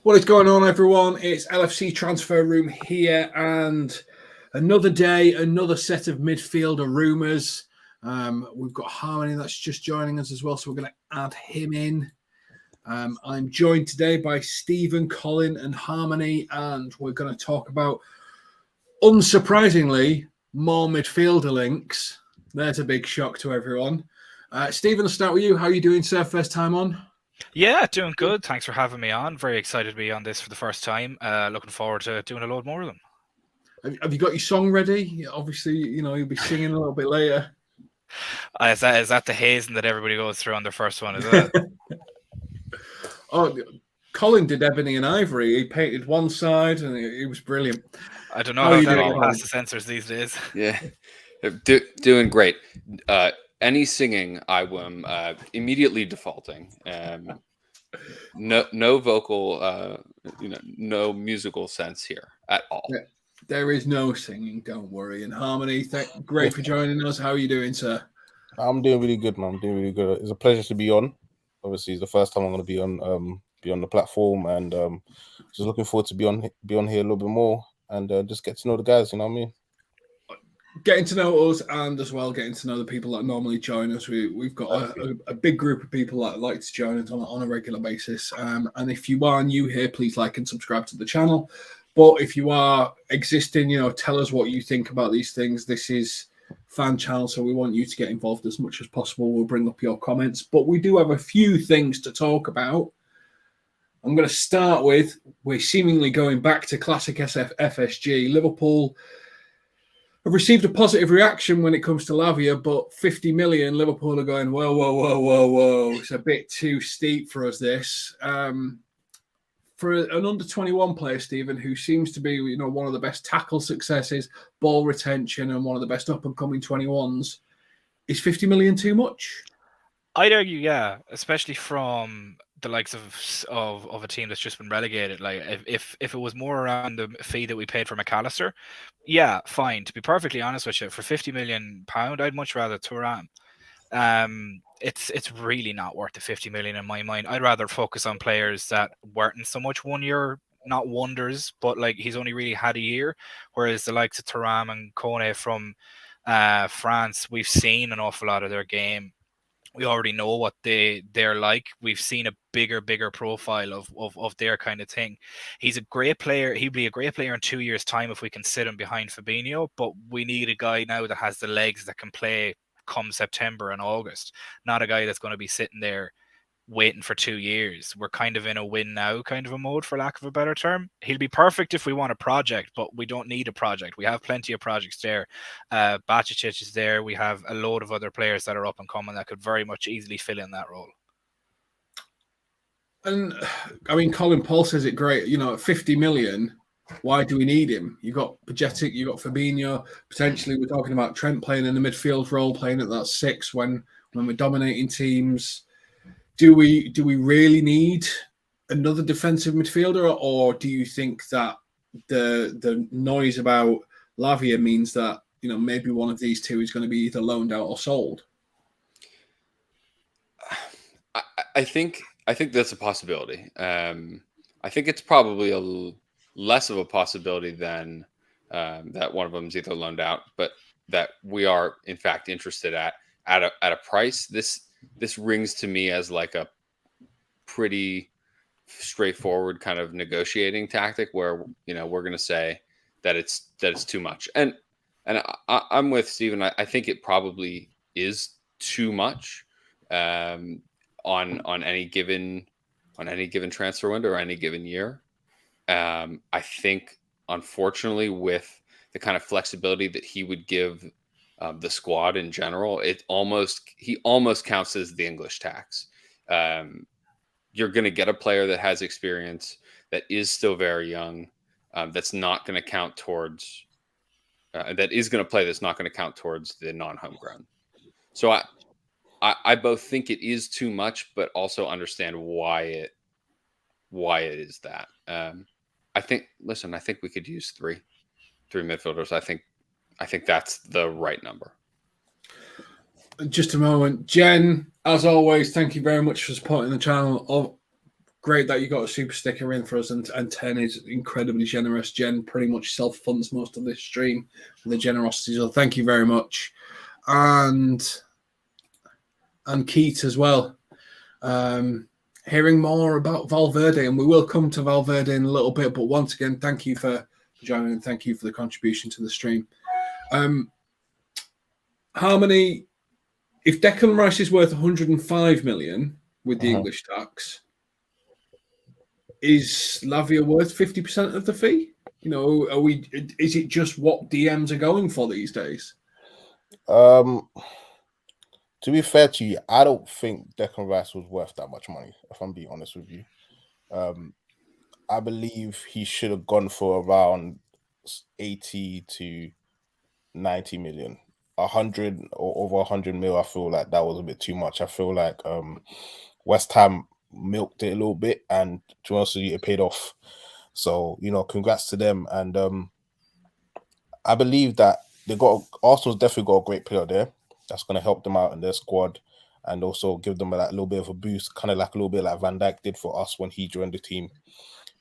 What is going on, everyone? It's LFC Transfer Room here, and another day, another set of midfielder rumours. We've got Harmony that's just joining us as well, so we're going to add him in. I'm joined today by Stephen, Colin, and Harmony, and we're going to talk about, unsurprisingly, more midfielder links. There's a big shock to everyone. Stephen, I'll start with you. How are you doing, sir? First time on? Yeah, doing good. Thanks for having me on. Very excited to be on this for the first time. Looking forward to doing a load more of them. Have you got your song ready? Obviously, you'll be singing a little bit later. Is that the hazing that everybody goes through on their first one, is it? Oh, Colin did Ebony and Ivory. He painted one side, and it was brilliant. I don't know how that'll pass the censors these days. Yeah, doing great. Any singing, I am immediately defaulting. No vocal, no musical sense here at all. Yeah, there is no singing. Don't worry. And Harmony, great for joining us. How are you doing, sir? I'm doing really good, man. I'm doing really good. It's a pleasure to be on. Obviously, it's the first time I'm going to be on the platform, and just looking forward to be on here a little bit more and just get to know the guys. You know what I mean? Getting to know us, and as well getting to know the people that normally join us. We've got a big group of people that like to join us on a regular basis. And if you are new here, please like and subscribe to the channel. But if you are existing, tell us what you think about these things. This is fan channel, so we want you to get involved as much as possible. We'll bring up your comments, but we do have a few things to talk about. I'm going to start with, we're seemingly going back to classic FSG. Liverpool have received a positive reaction when it comes to Lavia, but 50 million, Liverpool are going, whoa. It's a bit too steep for us, this. For an under-21 player, Stephen, who seems to be, one of the best tackle successes, ball retention, and one of the best up-and-coming 21s, is 50 million too much? I'd argue, yeah, especially from the likes of a team that's just been relegated. Like if it was more around the fee that we paid for McAllister, yeah, fine. To be perfectly honest with you, for £50 million, I'd much rather Thuram. It's really not worth the 50 million in my mind. I'd rather focus on players that weren't so much 1 year, not wonders, but like he's only really had a year. Whereas the likes of Thuram and Kone from France, we've seen an awful lot of their game. We already know what they're like. We've seen a bigger profile of their kind of thing. He's a great player. He'd be a great player in 2 years' time if we can sit him behind Fabinho. But we need a guy now that has the legs that can play come September and August. Not a guy that's going to be sitting there waiting for 2 years. We're kind of in a win now kind of a mode, for lack of a better term. He'll be perfect if we want a project, but we don't need a project. We have plenty of projects there. Bajicic is there. We have a load of other players that are up and coming that could very much easily fill in that role. And I mean, Colin Paul says it great. At 50 million, why do we need him? You've got Pajetic, you've got Fabinho. Potentially, we're talking about Trent playing in the midfield role, playing at that 6 when we're dominating teams. Do we really need another defensive midfielder, or do you think that the noise about Lavia means that maybe one of these two is going to be either loaned out or sold? I think that's a possibility. I think it's probably less of a possibility than that one of them is either loaned out, but that we are in fact interested at a price. This rings to me as like a pretty straightforward kind of negotiating tactic where, we're going to say that it's too much. And I'm with Stephen. I think it probably is too much on any given transfer window or any given year. I think, unfortunately, with the kind of flexibility that he would give the squad in general, he almost counts as the English tax. You're going to get a player that has experience, that is still very young, that's not going to count towards, that is going to play, that's not going to count towards the non-homegrown. So I both think it is too much, but also understand why it is that. I think we could use three midfielders. I think that's the right number. Just a moment. Jen, as always, thank you very much for supporting the channel. great that you got a super sticker in for us, and 10 is incredibly generous. Jen pretty much self-funds most of this stream with the generosity, so thank you very much. And Keith as well. Hearing more about Valverde, and we will come to Valverde in a little bit, but once again, thank you for joining and thank you for the contribution to the stream. Harmony, if Declan Rice is worth 105 million with the English tax, is Lavia worth 50% of the fee? You know, is it just what DMs are going for these days? To be fair to you, I don't think Declan Rice was worth that much money, if I'm being honest with you. I believe he should have gone for around 80 to 90 million. 100 or over 100 mil, I feel like that was a bit too much. I feel like West Ham milked it a little bit, and to be honest with you, it paid off. So, you know, congrats to them. And I believe that Arsenal's definitely got a great player there that's going to help them out in their squad and also give them a little bit of a boost, kind of like a little bit like Van Dijk did for us when he joined the team.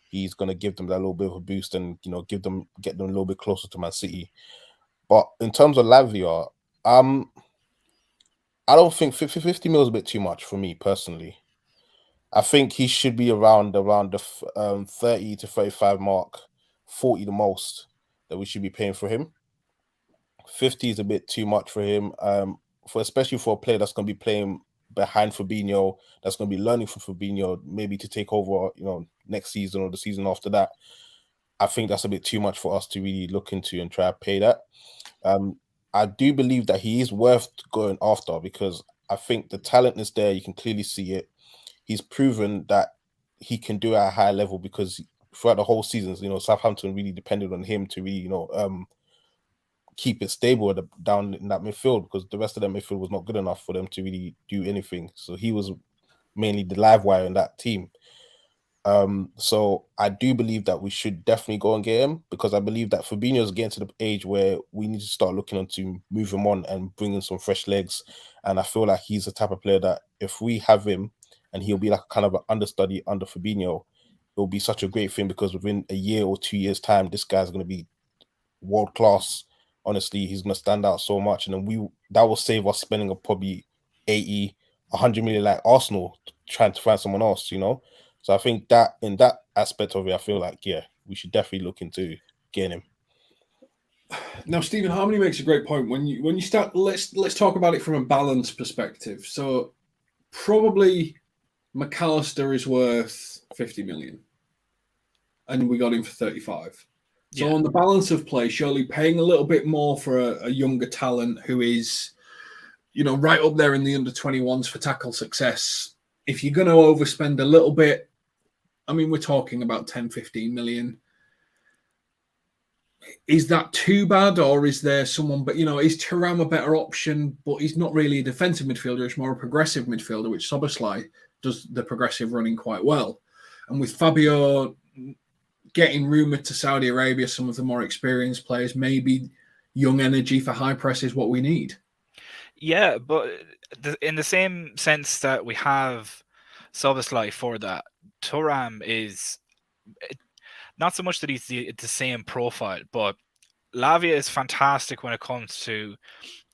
He's going to give them that little bit of a boost and, you know, get them a little bit closer to Man City. But in terms of Lavia, I don't think 50 mil is a bit too much for me personally. I think he should be around the 30 to 35 mark, 40 the most that we should be paying for him. 50 is a bit too much for him, especially for a player that's going to be playing behind Fabinho, that's going to be learning from Fabinho, maybe to take over, you know, next season or the season after that. I think that's a bit too much for us to really look into and try to pay that. I do believe that he is worth going after because I think the talent is there. You can clearly see it. He's proven that he can do it at a high level because throughout the whole season, you know, Southampton really depended on him to really, you know, keep it stable down in that midfield because the rest of that midfield was not good enough for them to really do anything. So he was mainly the live wire in that team. So I do believe that we should definitely go and get him because I believe that Fabinho is getting to the age where we need to start looking on to move him on and bring in some fresh legs. And I feel like he's the type of player that if we have him and he'll be like kind of an understudy under Fabinho, it'll be such a great thing because within a year or 2 years' time, this guy's going to be world class. Honestly, he's going to stand out so much. And then that will save us spending probably 80, 100 million like Arsenal trying to find someone else, you know? So I think that in that aspect of it, I feel like, yeah, we should definitely look into getting him. Now, Stephen Harmony makes a great point. When you start, let's talk about it from a balance perspective. So probably McAllister is worth 50 million. And we got him for 35. So on the balance of play, surely paying a little bit more for a younger talent who is, you know, right up there in the under-21s for tackle success. If you're going to overspend a little bit, I mean, we're talking about 10, 15 million. Is that too bad, or is there someone, but, you know, is Thuram a better option, but he's not really a defensive midfielder, it's more a progressive midfielder, which Szoboszlai does the progressive running quite well. And with Fabio getting rumoured to Saudi Arabia, some of the more experienced players, maybe young energy for high press is what we need. Yeah, but in the same sense that we have Szoboszlai for that, Thuram is not so much that he's the same profile, but Lavia is fantastic when it comes to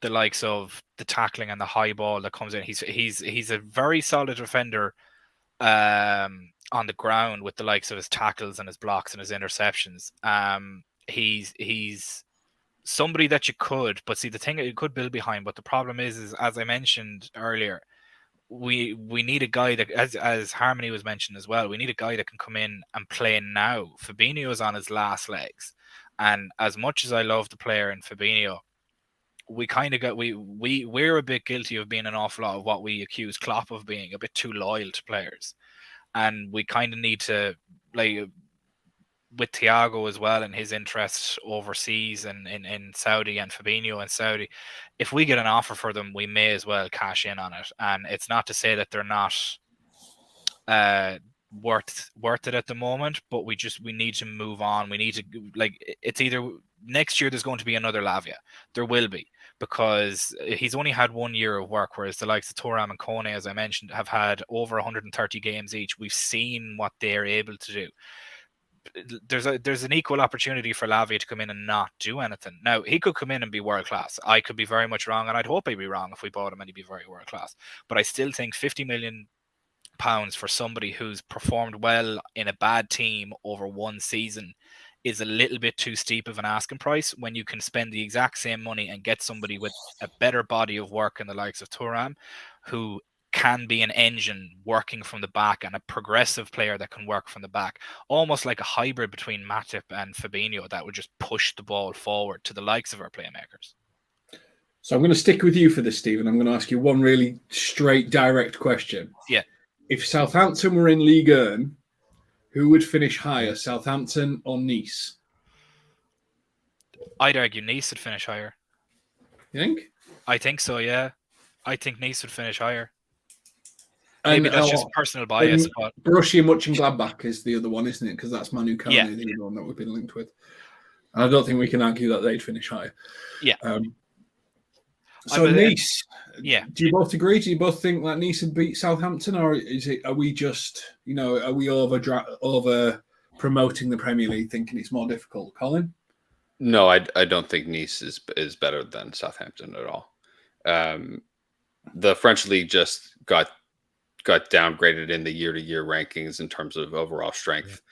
the likes of the tackling and the high ball that comes in. He's a very solid defender on the ground with the likes of his tackles and his blocks and his interceptions. He's somebody that you could, but see, the thing that you could build behind, but the problem is as I mentioned earlier, we need a guy that, as Harmony was mentioned as well, we need a guy that can come in and play now. Fabinho is on his last legs, and as much as I love the player in Fabinho, we kind of got we're a bit guilty of being an awful lot of what we accuse Klopp of being, a bit too loyal to players, and we kind of need to, like with Thiago as well and his interests overseas and in Saudi and Fabinho in Saudi, if we get an offer for them, we may as well cash in on it. And it's not to say that they're not worth it at the moment, but we need to move on. We need to, like, it's either next year there's going to be another Lavia. There will be, because he's only had 1 year of work, whereas the likes of Thuram and Kone, as I mentioned, have had over 130 games each. We've seen what they're able to do. There's an equal opportunity for Lavia to come in and not do anything. Now, he could come in and be world class. I could be very much wrong, and I'd hope I'd be wrong if we bought him and he'd be very world class. But I still think £50 million for somebody who's performed well in a bad team over one season is a little bit too steep of an asking price, when you can spend the exact same money and get somebody with a better body of work in the likes of Thuram, who can be an engine working from the back and a progressive player that can work from the back, almost like a hybrid between Matip and Fabinho that would just push the ball forward to the likes of our playmakers. So I'm going to stick with you for this, Stephen. I'm going to ask you one really straight, direct question. Yeah. If Southampton were in Ligue 1, who would finish higher, Southampton or Nice? I'd argue Nice would finish higher. You think? I think so, yeah. I think Nice would finish higher. And, Maybe that's just personal bias. But Borussia Mönchengladbach is the other one, isn't it? Because that's Manu Kone, the other one that we've been linked with. And I don't think we can argue that they'd finish higher. Yeah. So Nice, yeah. Do you both agree? Do you both think that Nice would beat Southampton, or are we just, are we over promoting the Premier League, thinking it's more difficult? Colin? No, I don't think Nice is better than Southampton at all. The French league just got downgraded in the year-to-year rankings in terms of overall strength.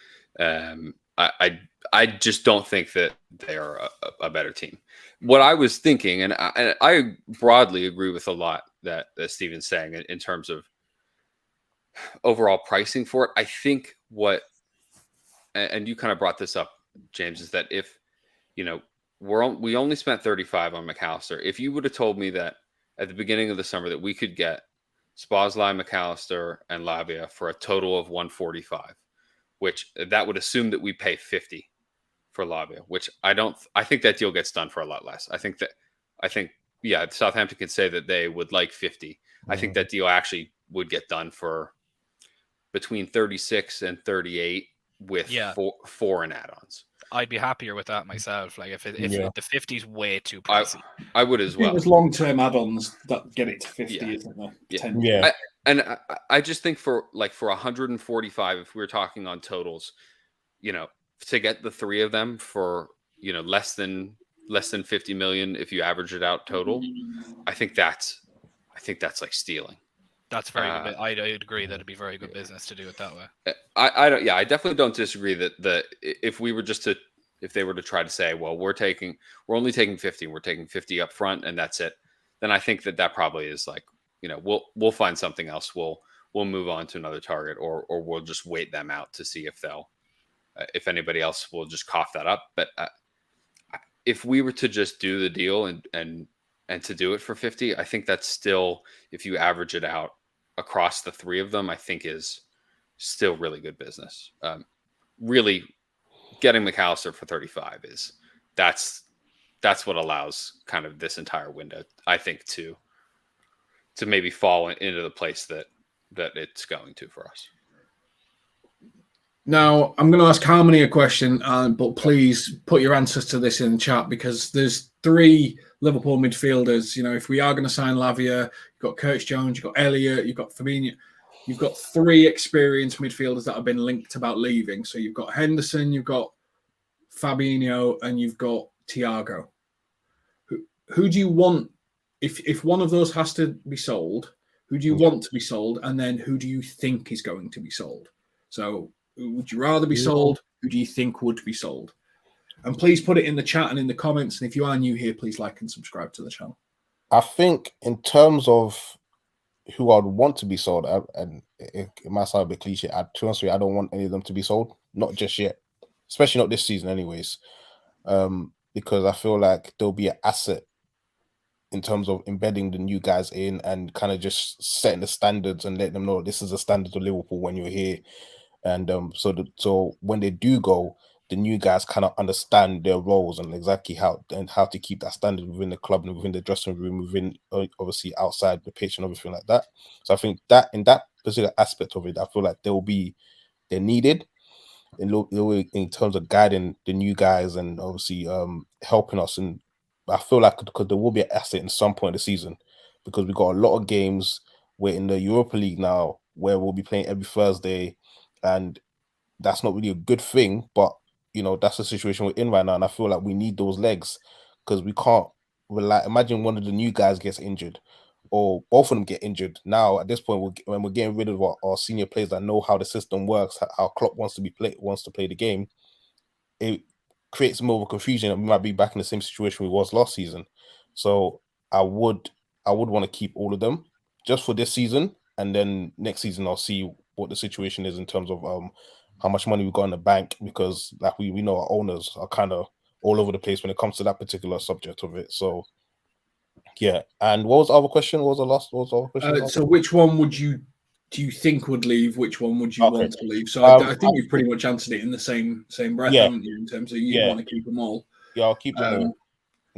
I just don't think that they are a better team. What I was thinking, and I broadly agree with a lot that Stephen's saying in terms of overall pricing for it. I think and you kind of brought this up, James, is that if, we only spent 35 on McAllister. If you would have told me that at the beginning of the summer that we could get Szoboszlai, McAllister, and Lavia for a total of 145, which that would assume that we pay 50 for Lavia, which I think that deal gets done for a lot less. I think Southampton can say that they would like 50. Mm-hmm. I think that deal actually would get done for between 36 and 38 with four in add-ons. I'd be happier with that myself. Like if the 50's way too pricey. I would as well. There's long-term add-ons that get it to 50, isn't there? Yeah. 10. Yeah. I just think for 145, if we were talking on totals, to get the three of them for less than 50 million, if you average it out total, I think that's like stealing. That's very good. I'd agree that it'd be very good business to do it that way. I definitely don't disagree that if they were to try to say, well, we're only taking 50, we're taking 50 up front and that's it, then I think that probably is like, we'll find something else. We'll move on to another target, or we'll just wait them out to see if anybody else will just cough that up. But if we were to just do the deal and to do it for 50, I think that's still, if you average it out across the three of them, I think is still really good business. Really getting McAllister for 35 that's what allows kind of this entire window, I think, to maybe fall into the place that it's going to for us. Now, I'm going to ask Harmony a question, but please put your answers to this in the chat, because there's three Liverpool midfielders. If we are going to sign Lavia, you've got Curtis Jones, you've got Elliott, you've got Fabinho. You've got three experienced midfielders that have been linked about leaving. So you've got Henderson, you've got Fabinho, and you've got Thiago. Who do you want? If one of those has to be sold, who do you want to be sold? And then who do you think is going to be sold? So would you rather be sold? Who do you think would be sold? And please put it in the chat and in the comments. And if you are new here, please like and subscribe to the channel. I think in terms of who I'd want to be sold, and it might sound a bit cliche, to be honest with you, I don't want any of them to be sold. Not just yet. Especially not this season anyways. Because I feel like there'll be an asset in terms of embedding the new guys in and kind of just setting the standards and letting them know this is the standard of Liverpool when you're here. And so when they do go, the new guys kind of understand their roles and exactly how to keep that standard within the club and within the dressing room, within obviously outside the pitch and everything like that. So I think that in that particular aspect of it, I feel like they're needed. in terms of guiding the new guys and obviously helping us. And I feel like because there will be an asset in some point of the season, because we've got a lot of games. We're in the Europa League now, where we'll be playing every Thursday, and that's not really a good thing. But that's the situation we're in right now, and I feel like we need those legs because we can't rely. Imagine one of the new guys gets injured, or both of them get injured. Now at this point, when we're getting rid of our senior players that know how the system works, how Klopp wants to play the game, it creates more of a confusion, and we might be back in the same situation we was last season. So I would want to keep all of them just for this season, and then next season I'll see what the situation is in terms of how much money we got in the bank, because like we know our owners are kind of all over the place when it comes to that particular subject of it. So yeah. And what was the other question? What was the other question? So which one do you think would leave? Which one would you want to leave? So I think you've pretty much answered it in the same breath, haven't you? In terms of you want to keep them all. Yeah, I'll keep them all.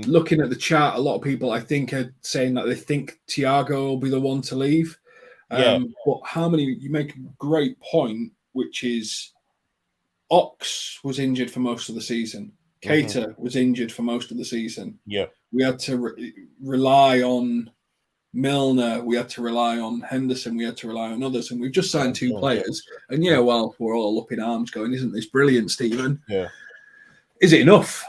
Looking at the chat, a lot of people I think are saying that they think Thiago will be the one to leave. But how many? You make a great point, which is Ox was injured for most of the season. Keita was injured for most of the season. Yeah, we had to rely on Milner. We had to rely on Henderson. We had to rely on others, and we've just signed 2 players. And well, we're all up in arms, going, "Isn't this brilliant, Stephen?" Yeah. Is it enough?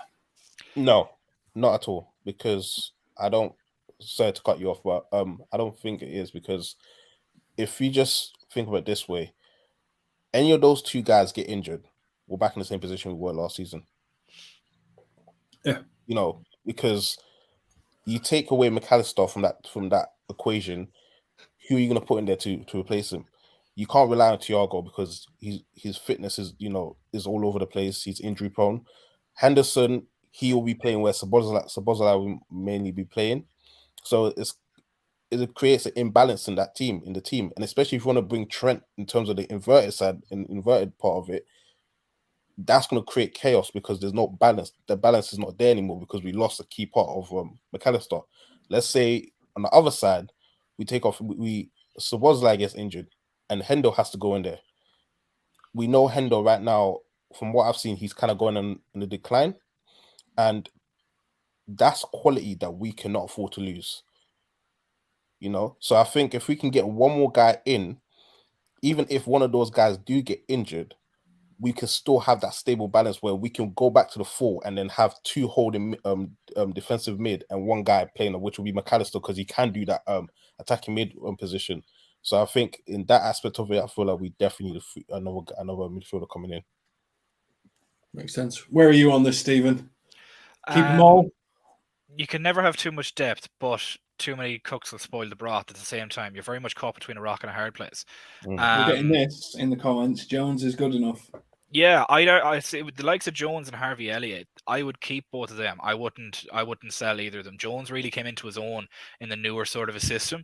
No, not at all. Because I don't. Sorry to cut you off, but I don't think it is, because if you just think of it this way, any of those 2 guys get injured, we're back in the same position we were last season. Yeah. Because you take away McAllister from that equation, who are you going to put in there to replace him? You can't rely on Thiago because his fitness is is all over the place. He's injury prone. Henderson, he will be playing where Szoboszlai will mainly be playing. So it creates an imbalance in the team, and especially if you want to bring Trent in terms of the inverted part of it, that's going to create chaos because there's no balance. The balance is not there anymore because we lost a key part of McAllister. Let's say on the other side, we take off. Szoboszlai gets injured, and Hendo has to go in there. We know Hendo right now, from what I've seen, he's kind of going on the decline, and that's quality that we cannot afford to lose. So I think if we can get one more guy in, even if one of those guys do get injured, we can still have that stable balance where we can go back to the 4 and then have 2 holding defensive mid and 1 guy playing, which will be McAllister, because he can do that attacking mid position. So I think in that aspect of it, I feel like we definitely need another midfielder coming in. Makes sense. Where are you on this, Stephen? Keep them all? You can never have too much depth, but too many cooks will spoil the broth at the same time. You're very much caught between a rock and a hard place. We're getting this in the comments. Jones is good enough. Yeah, I say with the likes of Jones and Harvey Elliott, I would keep both of them. I wouldn't sell either of them. Jones really came into his own in the newer sort of a system,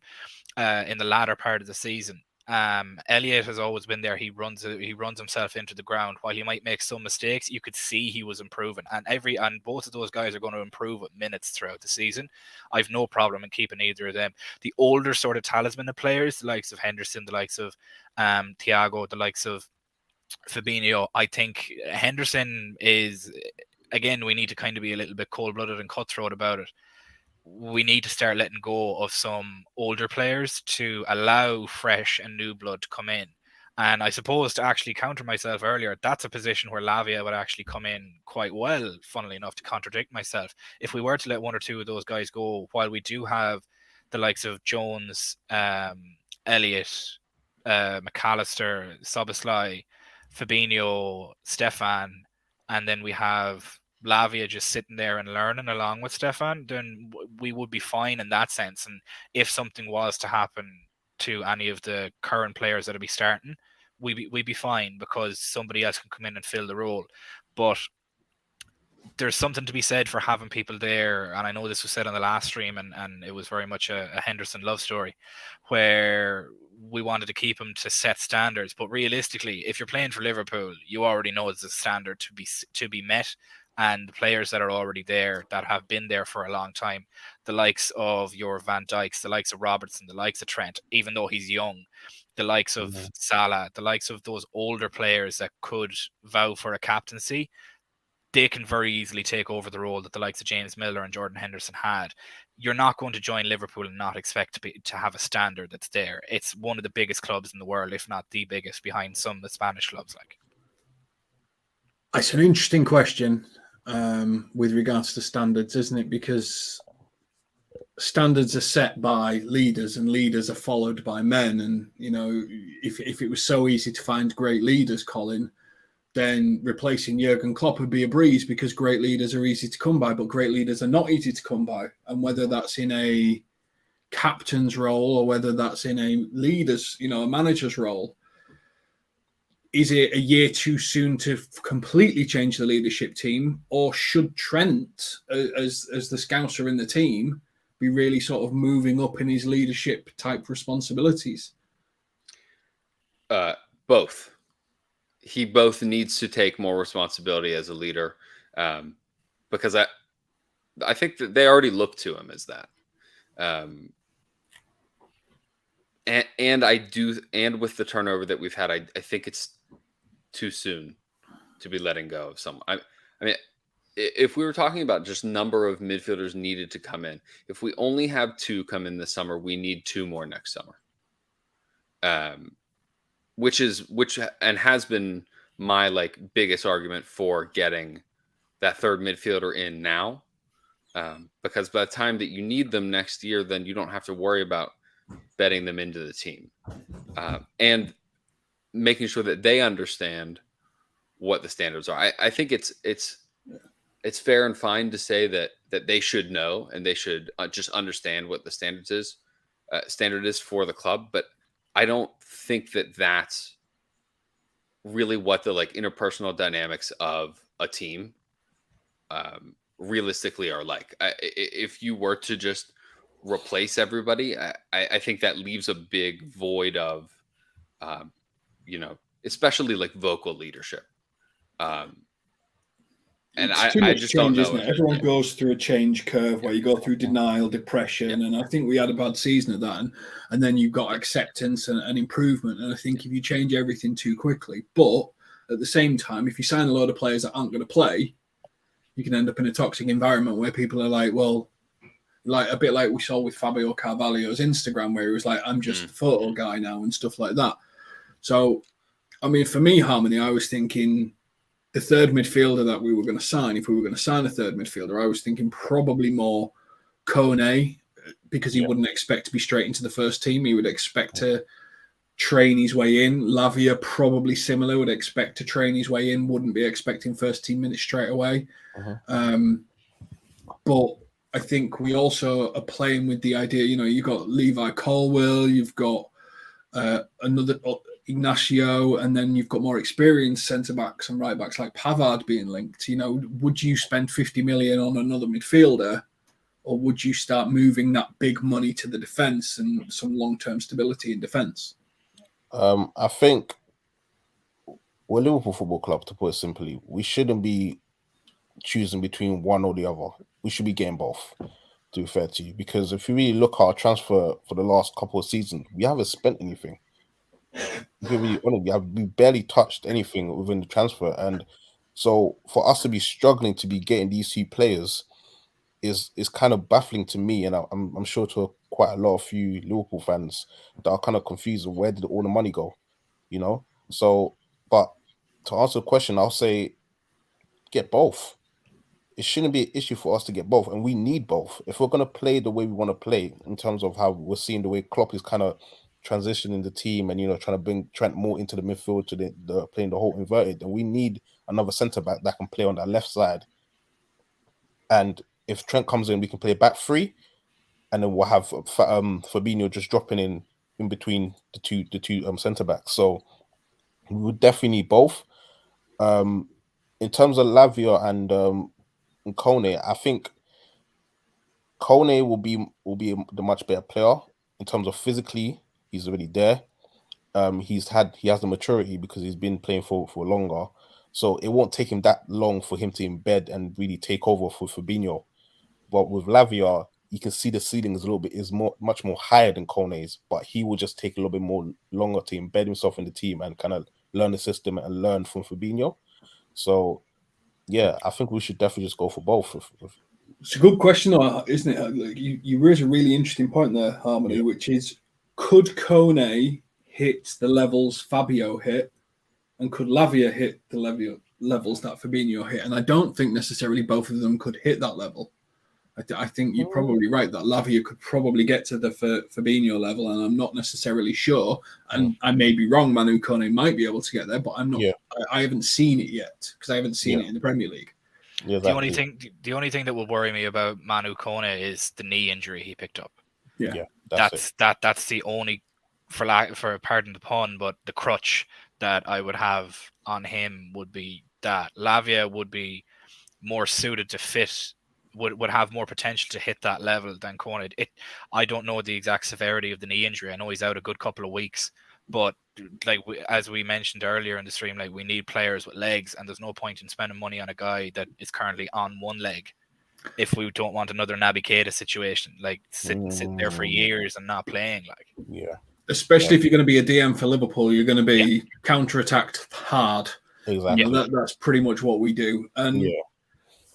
in the latter part of the season. Elliott has always been there. He runs himself into the ground. While he might make some mistakes, you could see he was improving. And both of those guys are going to improve with minutes throughout the season. I've no problem in keeping either of them. The older sort of talisman of players, the likes of Henderson, the likes of Thiago, the likes of Fabinho, I think Henderson is, again, we need to kind of be a little bit cold-blooded and cutthroat about it. We need to start letting go of some older players to allow fresh and new blood to come in. And I suppose, to actually counter myself earlier, that's a position where Lavia would actually come in quite well, funnily enough, to contradict myself. If we were to let 1 or 2 of those guys go, while we do have the likes of Jones, Elliott, McAllister, Szoboszlai, Fabinho, Stefan, and then we have Lavia just sitting there and learning along with Stefan, then we would be fine in that sense. And if something was to happen to any of the current players that'll be starting, we'd be fine because somebody else can come in and fill the role. But there's something to be said for having people there, and I know this was said on the last stream, and it was very much a Henderson love story, where we wanted to keep him to set standards. But realistically, if you're playing for Liverpool, you already know it's a standard to be met, and the players that are already there, that have been there for a long time, the likes of your Van Dijks, the likes of Robertson, the likes of Trent, even though he's young, the likes of Salah, the likes of those older players that could vow for a captaincy, they can very easily take over the role that the likes of James Milner and Jordan Henderson had. You're not going to join Liverpool and not expect to have a standard that's there. It's one of the biggest clubs in the world, if not the biggest, behind some of the Spanish clubs. Like, it's an interesting question with regards to standards, isn't it? Because standards are set by leaders and leaders are followed by men. And, you know, if it was so easy to find great leaders, Colin, then replacing Jurgen Klopp would be a breeze, because great leaders are easy to come by, but great leaders are not easy to come by. And whether that's in a captain's role or whether that's in a leader's, you know, a manager's role, is it a year too soon to completely change the leadership team? Or should Trent, as the scouser in the team, be really sort of moving up in his leadership type responsibilities? Both. He both needs to take more responsibility as a leader, because I think that they already look to him as that. And with the turnover that we've had, I think it's too soon to be letting go of someone. I mean, if we were talking about just number of midfielders needed to come in, if we only have 2 come in this summer, we need 2 more next summer. Which has been my like biggest argument for getting that third midfielder in now, because by the time that you need them next year, then you don't have to worry about betting them into the team, and making sure that they understand what the standards are. I think it's fair and fine to say that they should know and they should just understand what the standard is for the club, but I don't think that that's really what the like interpersonal dynamics of a team realistically are like. If you were to just replace everybody, I think that leaves a big void of, especially like vocal leadership. And I just don't know. Isn't it? Everyone goes through a change curve where you go through denial, depression, and I think we had a bad season at that. And then you've got acceptance and improvement. And I think if you change everything too quickly, but at the same time, if you sign a load of players that aren't going to play, you can end up in a toxic environment where people are like, well, like a bit like we saw with Fabio Carvalho's Instagram, where he was like, I'm just a photo guy now and stuff like that. So, I mean, for me, Harmony, I was thinking the third midfielder that we were going to sign, if we were going to sign a third midfielder, I was thinking probably more Kone, because he wouldn't expect to be straight into the first team. He would expect to train his way in. Lavia, probably similar, would expect to train his way in, wouldn't be expecting first team minutes straight away. But I think we also are playing with the idea, you know, you've got Levi Colwill, you've got another Inacio, and then you've got more experienced centre-backs and right-backs like Pavard being linked. You know, would you spend 50 million on another midfielder, or would you start moving that big money to the defence and some long-term stability in defence? I think we're Liverpool Football Club, to put it simply. We shouldn't be choosing between one or the other. We should be getting both, to be fair to you, because if you really look at our transfer for the last couple of seasons, we haven't spent anything. We barely touched anything within the transfer, and so for us to be struggling to be getting these 2 players is kind of baffling to me, and I'm sure to quite a lot of few Liverpool fans that are kind of confused of where did all the money go, you know. So, but to answer the question, I'll say get both. It shouldn't be an issue for us to get both, and we need both if we're going to play the way we want to play, in terms of how we're seeing the way Klopp is kind of transitioning the team and, you know, trying to bring Trent more into the midfield to the playing the whole inverted. And we need another centre back that can play on that left side. And if Trent comes in, we can play back 3, and then we'll have Fabinho just dropping in between the two centre backs. So we would definitely need both. In terms of Lavia and Kone, I think Kone will be the much better player in terms of physically. He's already there. He has the maturity because he's been playing for longer. So it won't take him that long for him to embed and really take over for Fabinho. But with Lavia, you can see the ceiling is much more higher than Kone's, but he will just take a little bit more longer to embed himself in the team and kind of learn the system and learn from Fabinho. So yeah, I think we should definitely just go for both. It's a good question, though, isn't it? You raise a really interesting point there, Harmony, which is, could Kone hit the levels Fabio hit, and could Lavia hit the levels that Fabinho hit? And I don't think necessarily both of them could hit that level. I think you're probably right that Lavia could probably get to the Fabinho level, and I'm not necessarily sure. And I may be wrong. Manu Kone might be able to get there, but I'm not. Yeah. I haven't seen it yet because I haven't seen it in the Premier League. Yeah, the only thing that will worry me about Manu Kone is the knee injury he picked up. Yeah, that's the only, for pardon the pun, but the crutch that I would have on him would be that Lavia would be more suited to fit. Would have more potential to hit that level than Kone. I don't know the exact severity of the knee injury. I know he's out a good couple of weeks, but as we mentioned earlier in the stream, we need players with legs, and there's no point in spending money on a guy that is currently on one leg if we don't want another Naby Keita situation, sitting there for years and not playing. Especially if you're going to be a DM for Liverpool, you're going to be counter-attacked hard. Exactly. That's pretty much what we do. And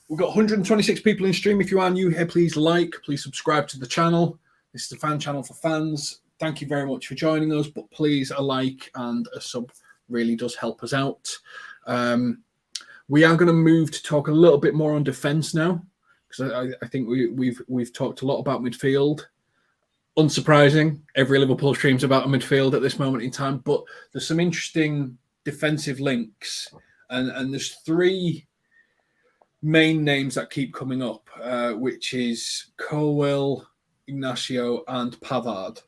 we've got 126 people in stream. If you are new here, please subscribe to the channel. This is the fan channel for fans. Thank you very much for joining us, but please, a like and a sub really does help us out. We are going to move to talk a little bit more on defence now, because I think we've talked a lot about midfield. Unsurprising, every Liverpool stream's about a midfield at this moment in time, but there's some interesting defensive links, and there's three main names that keep coming up, which is Colwill, Inacio, and Pavard.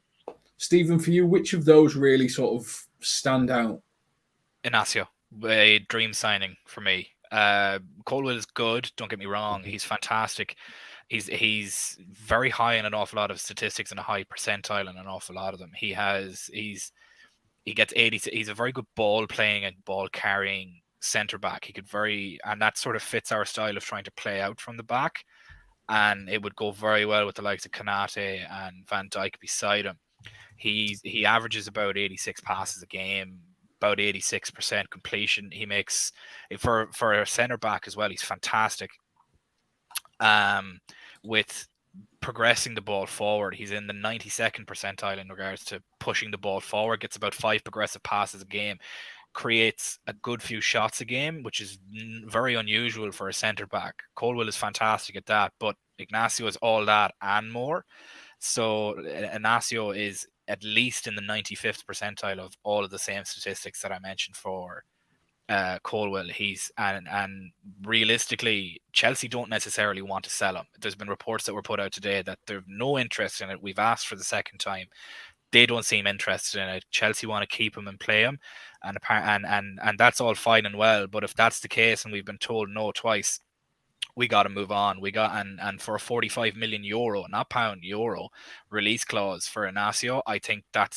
Stephen, for you, which of those really sort of stand out? Inacio, a dream signing for me. Colwill is good, don't get me wrong. He's fantastic. He's very high in an awful lot of statistics and a high percentile in an awful lot of them. He gets 80. He's a very good ball playing and ball carrying centre back. And that sort of fits our style of trying to play out from the back, and it would go very well with the likes of Konate and Van Dijk beside him. He averages about 86 passes a game, about 86% completion. He makes, for a centre back as well, he's fantastic. With progressing the ball forward, he's in the 92nd percentile in regards to pushing the ball forward, gets about 5 progressive passes a game, creates a good few shots a game, which is very unusual for a centre back. Colwill is fantastic at that, but Ignacio is all that and more. So Inacio is at least in the 95th percentile of all of the same statistics that I mentioned for Colwill. And realistically, Chelsea don't necessarily want to sell him. There's been reports that were put out today that there's no interest in it. We've asked for the second time. They don't seem interested in it. Chelsea want to keep him and play him, and that's all fine and well. But if that's the case, and we've been told no twice, we got to move on. And for a 45 million euro, not pound, euro release clause for Inacio, I think that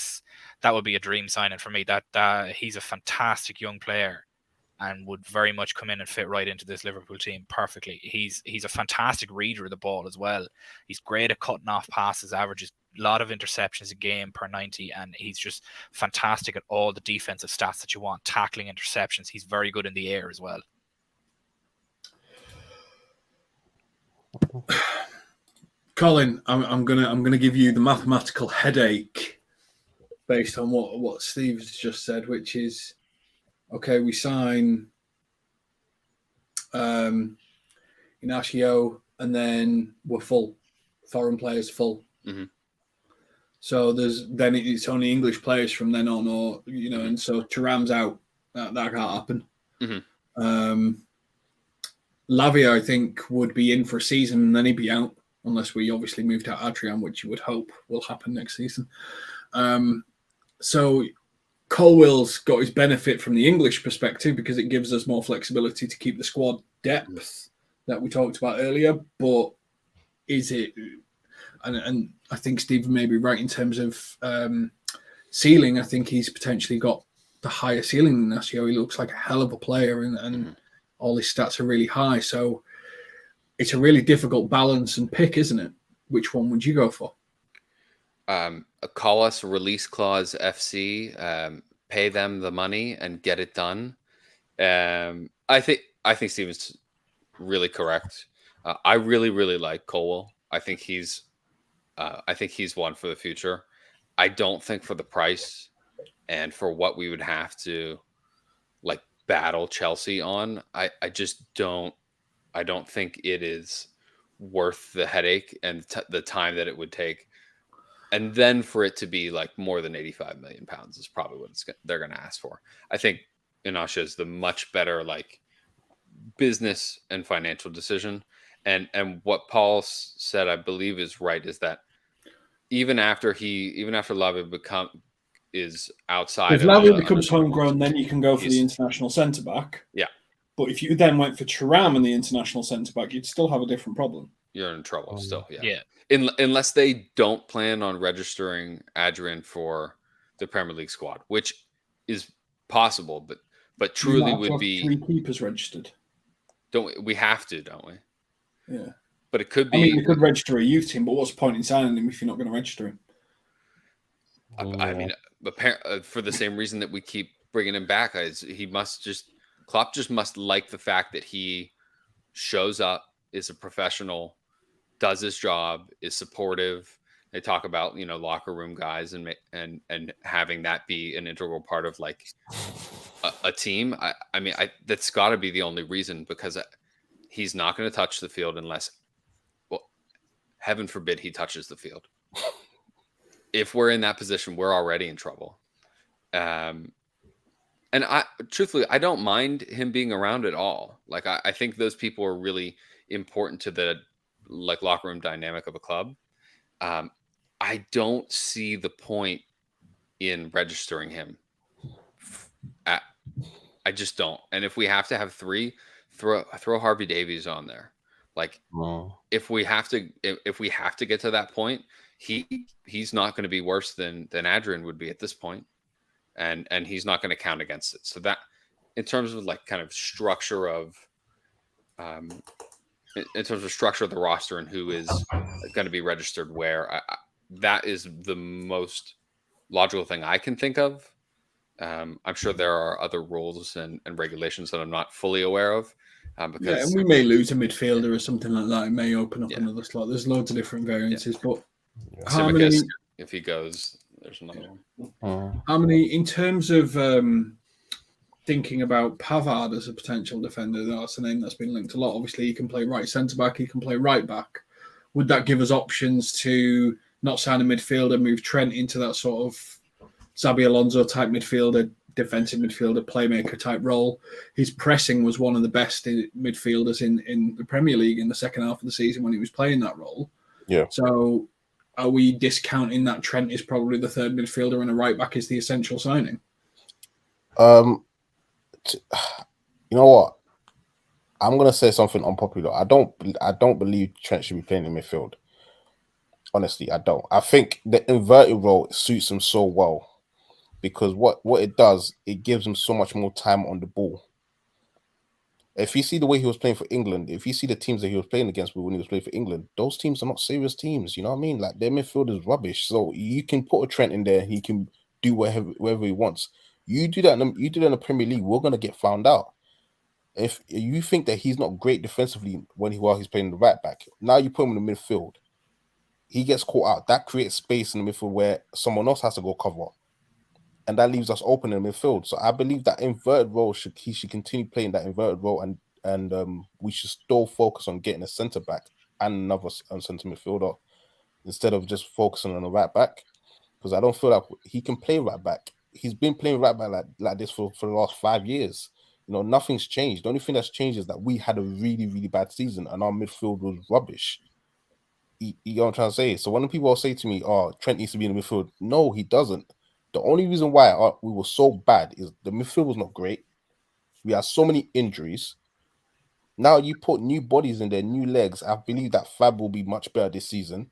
would be a dream signing for me. That he's a fantastic young player and would very much come in and fit right into this Liverpool team perfectly. He's a fantastic reader of the ball as well. He's great at cutting off passes, averages a lot of interceptions a game per 90, and he's just fantastic at all the defensive stats that you want, tackling, interceptions. He's very good in the air as well. Colin, I'm gonna give you the mathematical headache based on what Steve's just said, which is, okay, we sign Inacio, and then we're full. Foreign players full. Mm-hmm. So it's only English players from then on, or and so Thuram's out. That can't happen. Mm-hmm. Lavia, I think, would be in for a season and then he'd be out, unless we obviously moved out Adrian, which you would hope will happen next season. So Colwill's got his benefit from the English perspective because it gives us more flexibility to keep the squad depth that we talked about earlier. But is it? And I think Stephen may be right in terms of ceiling. I think he's potentially got the higher ceiling than Inacio. He looks like a hell of a player, and all his stats are really high. So it's a really difficult balance and pick, isn't it? which one would you go for? Call us release clause FC, pay them the money and get it done. I think Steven's really correct. I really like Colwill. I think he's one for the future. I don't think for the price and for what we would have to like battle Chelsea on, I just don't. I don't think it is worth the headache and the time that it would take. And then for it to be like more than 85 million pounds is probably what they're going to ask for. I think Inacio is the much better like business and financial decision. And what Paul said, I believe is right, is that even after Lavia is outside. If Lavia becomes homegrown, then you can go for the international centre back. Yeah. But if you then went for Thuram and the international centre back, you'd still have a different problem. You're in trouble still. Yeah. Yeah. Unless they don't plan on registering Adrian for the Premier League squad, which is possible, but truly would be 3 keepers registered. Don't we have to? Don't we? Yeah. But it could be. I mean, you could register a youth team, but what's the point in signing him if you're not going to register him? I mean, for the same reason that we keep bringing him back, Klopp just must like the fact that he shows up, is a professional, does his job, is supportive. They talk about, locker room guys and having that be an integral part of like a team. I mean, that's got to be the only reason, because he's not going to touch the field unless, well, heaven forbid he touches the field. If we're in that position, we're already in trouble. And truthfully, I don't mind him being around at all. Like, I think those people are really important to the like locker room dynamic of a club. I don't see the point in registering him. I just don't. And if we have to have 3, throw Harvey Davies on there. Like, if we have to get to that point, he's not going to be worse than Adrian would be at this point. And he's not going to count against it. So that, in terms of like kind of structure of, in terms of structure of the roster and who is going to be registered where, that is the most logical thing I can think of. I'm sure there are other rules and regulations that I'm not fully aware of. Because and we may lose a midfielder or something like that. It may open up another slot. There's loads of different variances, but how many? If he goes, there's another one. How many, in terms of thinking about Pavard as a potential defender? That's a name that's been linked a lot. Obviously, he can play right centre back. He can play right back. Would that give us options to not sign a midfielder, move Trent into that sort of Xabi Alonso type midfielder, defensive midfielder, playmaker type role? His pressing was one of the best midfielders in the Premier League in the second half of the season when he was playing that role. Yeah. So are we discounting that Trent is probably the third midfielder and a right back is the essential signing? You know what? I'm gonna say something unpopular. I don't believe Trent should be playing in midfield. Honestly, I don't. I think the inverted role suits him so well, because what it does, it gives him so much more time on the ball. If you see the way he was playing for England, if you see the teams that he was playing against when he was playing for England, those teams are not serious teams. You know what I mean? Like, their midfield is rubbish. So you can put a Trent in there, he can do whatever he wants. You do that in the Premier League, we're gonna get found out. If you think that he's not great defensively while he's playing the right back, now you put him in the midfield, he gets caught out. That creates space in the midfield where someone else has to go cover, and that leaves us open in the midfield. So I believe that inverted role he should continue playing that inverted role, and we should still focus on getting a centre back and another centre midfielder instead of just focusing on the right back, because I don't feel like he can play right back. He's been playing right back like this for the last 5 years. You know, nothing's changed. The only thing that's changed is that we had a really, really bad season and our midfield was rubbish. You know what I'm trying to say? So when people say to me, "Oh, Trent needs to be in the midfield," no, he doesn't. The only reason why we were so bad is the midfield was not great. We had so many injuries. Now you put new bodies in there, new legs. I believe that Fab will be much better this season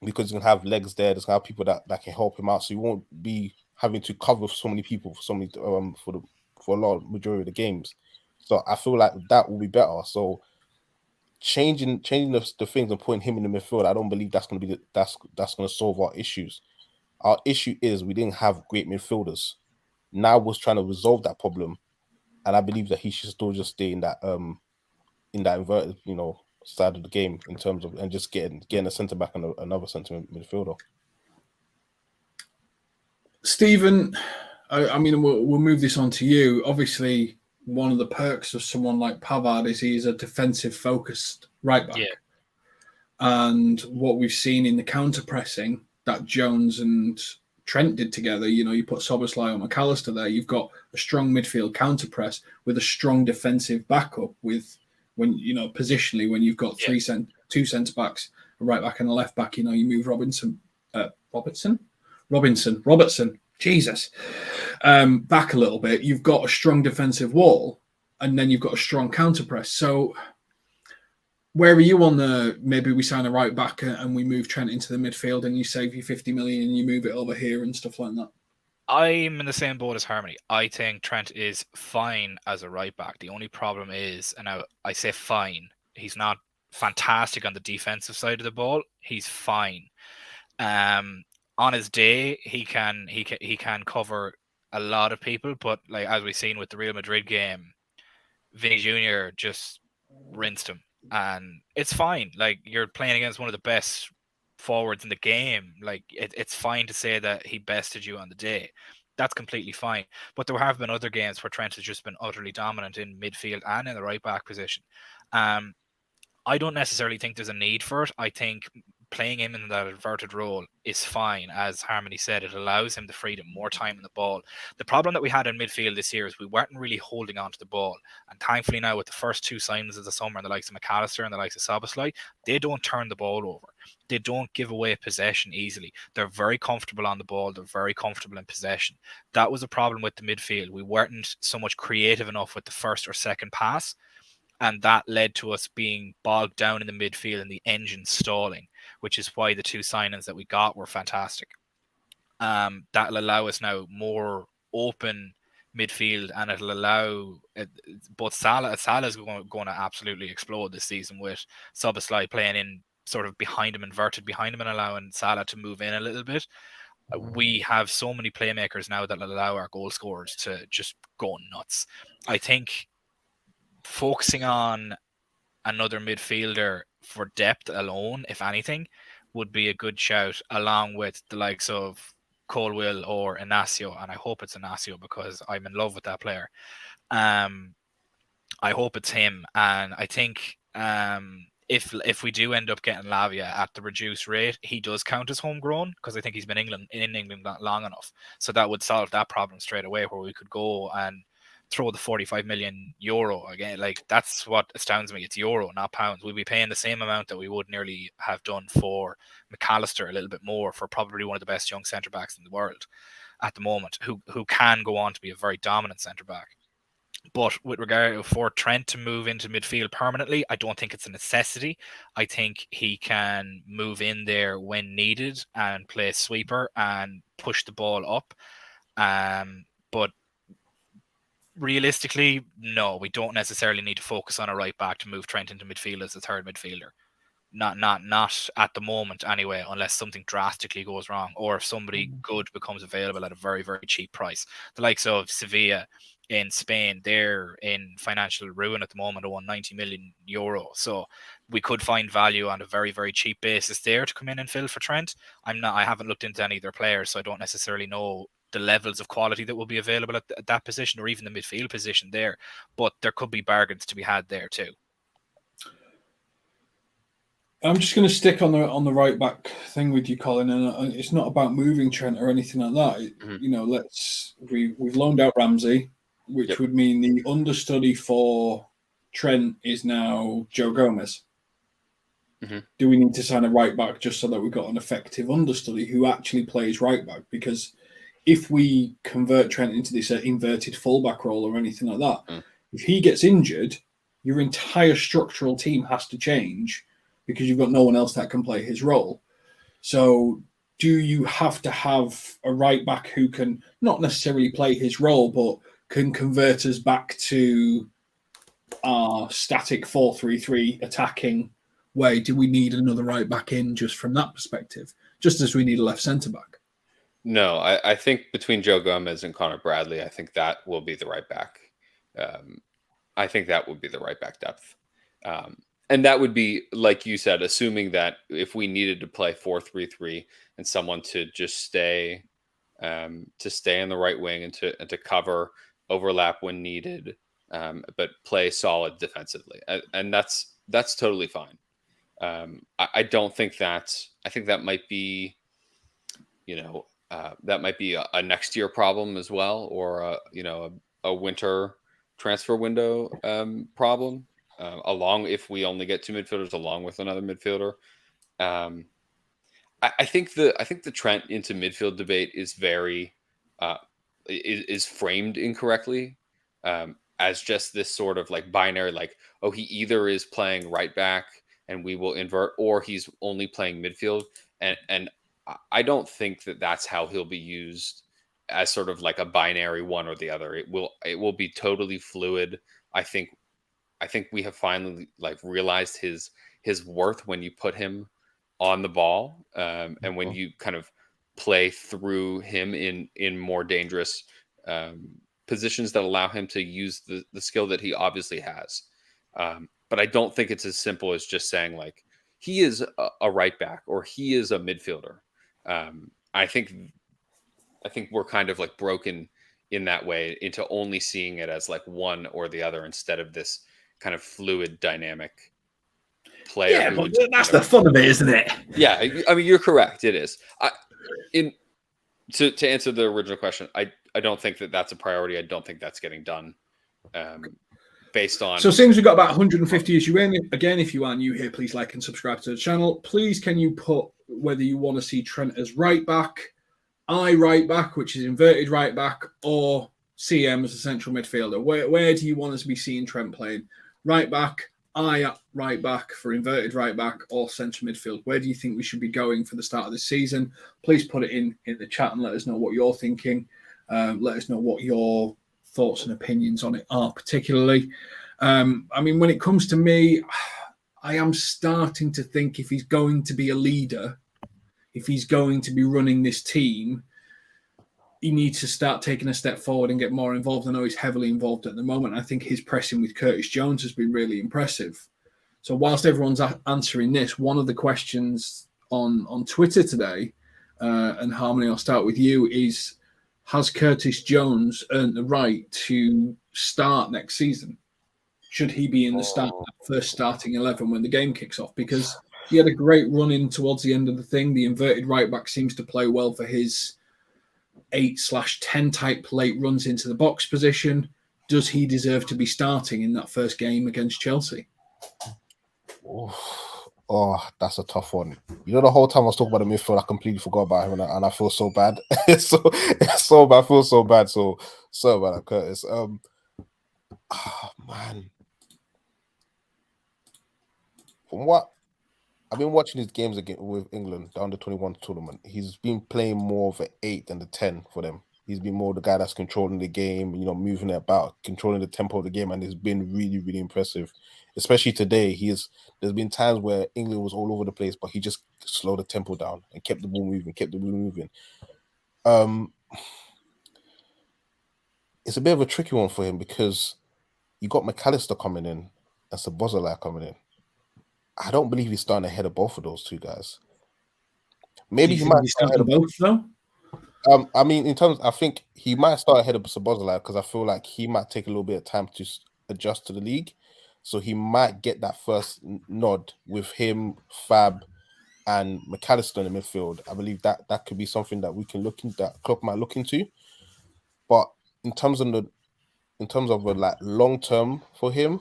because he's going to have legs there. There's going to have people that can help him out. So he won't be having to cover so many people for a lot of majority of the games. So I feel like that will be better. So changing the things and putting him in the midfield, I don't believe that's going to be that's going to solve our issues. Our issue is we didn't have great midfielders. Now we're trying to resolve that problem, and I believe that he should still just stay in that inverted, side of the game in terms of, and just getting a centre back and another centre midfielder. Stephen, I mean, we'll move this on to you. Obviously, one of the perks of someone like Pavard is he's a defensive-focused right back. Yeah. And what we've seen in the counter-pressing that Jones and Trent did together, you put Szoboszlai or McAllister there, you've got a strong midfield counter-press with a strong defensive backup with, positionally, when you've got two centre-backs, a right-back and a left-back, you move Robertson, Jesus, back a little bit, you've got a strong defensive wall, and then you've got a strong counter press. So where are you on the, maybe we sign a right back and we move Trent into the midfield and you save you 50 million and you move it over here and stuff like that? I'm in the same boat as Harmony. I think Trent is fine as a right back. The only problem is, and I say fine, he's not fantastic on the defensive side of the ball. He's fine. On his day, he can cover a lot of people, but like as we've seen with the Real Madrid game, Vinny Jr. just rinsed him, and it's fine. Like, you're playing against one of the best forwards in the game. Like, it's fine to say that he bested you on the day. That's completely fine. But there have been other games where Trent has just been utterly dominant in midfield and in the right back position. I don't necessarily think there's a need for it. I think playing him in that inverted role is fine. As Harmony said, it allows him the freedom, more time in the ball. The problem that we had in midfield this year is we weren't really holding on to the ball. And thankfully now, with the first two signings of the summer, and the likes of McAllister and the likes of Szoboszlai, they don't turn the ball over. They don't give away possession easily. They're very comfortable on the ball. They're very comfortable in possession. That was a problem with the midfield. We weren't so much creative enough with the first or second pass. And that led to us being bogged down in the midfield and the engine stalling, which is why the two signings that we got were fantastic. That'll allow us now more open midfield, and it'll allow both Salah's going to absolutely explode this season, with Szoboszlai playing in sort of behind him, inverted behind him, and allowing Salah to move in a little bit. We have so many playmakers now that will allow our goal scorers to just go nuts. I think focusing on another midfielder for depth alone, if anything, would be a good shout, along with the likes of Colwill or Inacio. And I hope it's Inacio because I'm in love with that player. I hope it's him. And I think if we do end up getting Lavia at the reduced rate, he does count as homegrown, because I think he's been in England not long enough. So that would solve that problem straight away, where we could go and throw the 45 million euro again. Like, that's what astounds me. It's euro, not pounds. We'll be paying the same amount that we would nearly have done for McAllister, a little bit more, for probably one of the best young centre backs in the world at the moment, who can go on to be a very dominant centre back. But with regard for Trent to move into midfield permanently, I don't think it's a necessity. I think he can move in there when needed and play sweeper and push the ball up. But realistically, no, we don't necessarily need to focus on a right back to move Trent into midfield as a third midfielder. Not at the moment anyway, unless something drastically goes wrong, or if somebody good becomes available at a very, very cheap price. The likes of Sevilla in Spain, they're in financial ruin at the moment, on 90 million euro. So we could find value on a very, very cheap basis there to come in and fill for Trent. I haven't looked into any of their players, so I don't necessarily know the levels of quality that will be available at that position, or even the midfield position there. But there could be bargains to be had there too. I'm just going to stick on the right back thing with you, Colin, and it's not about moving Trent or anything like that. Mm-hmm. We've loaned out Ramsey, which would mean the understudy for Trent is now Joe Gomez. Mm-hmm. Do we need to sign a right back just so that we've got an effective understudy who actually plays right back? Because if we convert Trent into this inverted fullback role or anything like that, if he gets injured, your entire structural team has to change, because you've got no one else that can play his role. So do you have to have a right back who can not necessarily play his role, but can convert us back to our static 4-3-3 attacking way, do we need another right back in just from that perspective? Just as we need a left centre back? No, I think between Joe Gomez and Connor Bradley, I think that will be the right back. I think that would be the right back depth. And that would be, like you said, assuming that if we needed to play 4-3-3 and someone to just stay in the right wing and to cover overlap when needed, but play solid defensively, and that's totally fine. I don't think that's. I think that might be, that might be a next year problem as well, or a winter transfer window problem. Along if we only get two midfielders along with another midfielder. I think the Trent into midfield debate is very is framed incorrectly as just this sort of like binary, like, oh, he either is playing right back and we will invert, or he's only playing midfield, and I don't think that that's how he'll be used as sort of like a binary one or the other. It will be totally fluid. I think we have finally like realized his worth when you put him on the ball, and when you kind of play through him in more dangerous positions that allow him to use the skill that he obviously has. But I don't think it's as simple as just saying like he is a right back or he is a midfielder. I think we're kind of like broken in that way into only seeing it as like one or the other instead of this kind of fluid dynamic player. Yeah, but that's the fun of it, isn't it? Yeah, I mean, you're correct. It is. To answer the original question, I don't think that that's a priority. I don't think that's getting done based on... So it seems we've got about 150 as you in. Again, if you are new here, please like and subscribe to the channel. Please, can you put whether you want to see Trent as right back, right back, which is inverted right back, or CM as a central midfielder? Where do you want us to be seeing Trent playing? Right back, right back for inverted right back, or central midfield? Where do you think we should be going for the start of the season? Please put it in the chat and let us know what you're thinking. Let us know what your thoughts and opinions on it are particularly. I mean, when it comes to me, I am starting to think if he's going to be a leader, if he's going to be running this team, he needs to start taking a step forward and get more involved. I know he's heavily involved at the moment. I think his pressing with Curtis Jones has been really impressive. So whilst everyone's answering this, one of the questions on Twitter today, and Harmony, I'll start with you, is has Curtis Jones earned the right to start next season? Should he be in the first starting 11 when the game kicks off? Because he had a great run in towards the end of the thing. The inverted right back seems to play well for his 8/10 type late runs into the box position. Does he deserve to be starting in that first game against Chelsea? Oh, that's a tough one. You know, the whole time I was talking about the midfield, I completely forgot about him, and I feel so bad. It's so bad. I feel so bad. So bad, Curtis. Man, from what I've been watching his games again with England, the under-21 tournament, he's been playing more of an 8 than the 10 for them. He's been more the guy that's controlling the game, moving it about, controlling the tempo of the game, and it's been really, really impressive. Especially today, there's been times where England was all over the place, but he just slowed the tempo down and kept the ball moving, It's a bit of a tricky one for him because you got McAllister coming in and Szoboszlai coming in. I don't believe he's starting ahead of both of those two guys. Maybe he might start ahead of both, though. I mean, I think he might start ahead of Szoboszlai because I feel like he might take a little bit of time to adjust to the league. So he might get that first nod with him, Fab, and McAllister in the midfield. I believe that could be something that we can that Klopp might look into. But in terms of like long term for him,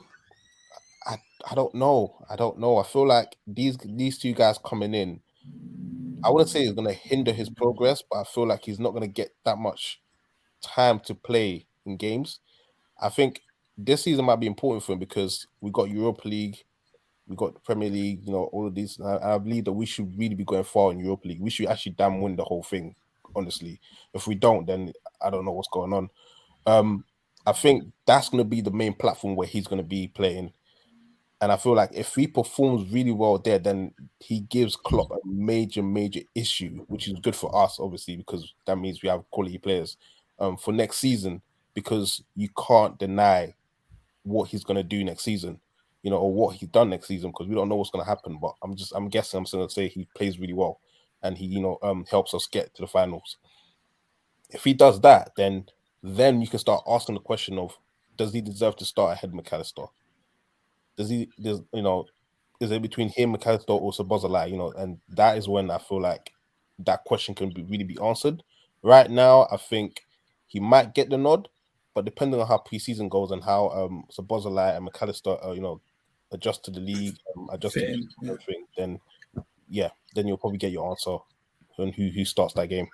I don't know. I feel like these two guys coming in, I wouldn't say it's going to hinder his progress, but I feel like he's not going to get that much time to play in games. I think this season might be important for him because we got Europa League, we got the Premier League, all of these. And I believe that we should really be going far in Europa League. We should actually damn win the whole thing, honestly. If we don't, then I don't know what's going on. I think that's going to be the main platform where he's going to be playing. And I feel like if he performs really well there, then he gives Klopp a major issue, which is good for us, obviously, because that means we have quality players for next season, because you can't deny what he's going to do next season, or what he's done next season, because we don't know what's going to happen. But I'm guessing I'm going to say he plays really well and he, helps us get to the finals. If he does that, then you can start asking the question of, does he deserve to start ahead of McAllister? Is it between him, McAllister, or Szoboszlai? And that is when I feel like that question can really be answered. Right now, I think he might get the nod, but depending on how preseason goes and how Szoboszlai and McAllister, adjust to the league, adjust to everything, then you'll probably get your answer on who starts that game.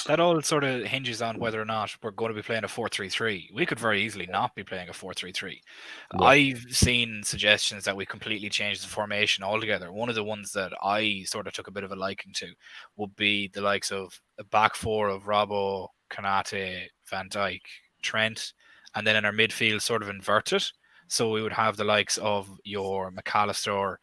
That all sort of hinges on whether or not we're going to be playing a 4-3-3. We could very easily not be playing a 4-3-3. Yeah. I've seen suggestions that we completely change the formation altogether. One of the ones that I sort of took a bit of a liking to would be the likes of a back four of Robbo, Konate, Van Dijk, Trent, and then in our midfield sort of invert it. So we would have the likes of your McAllister,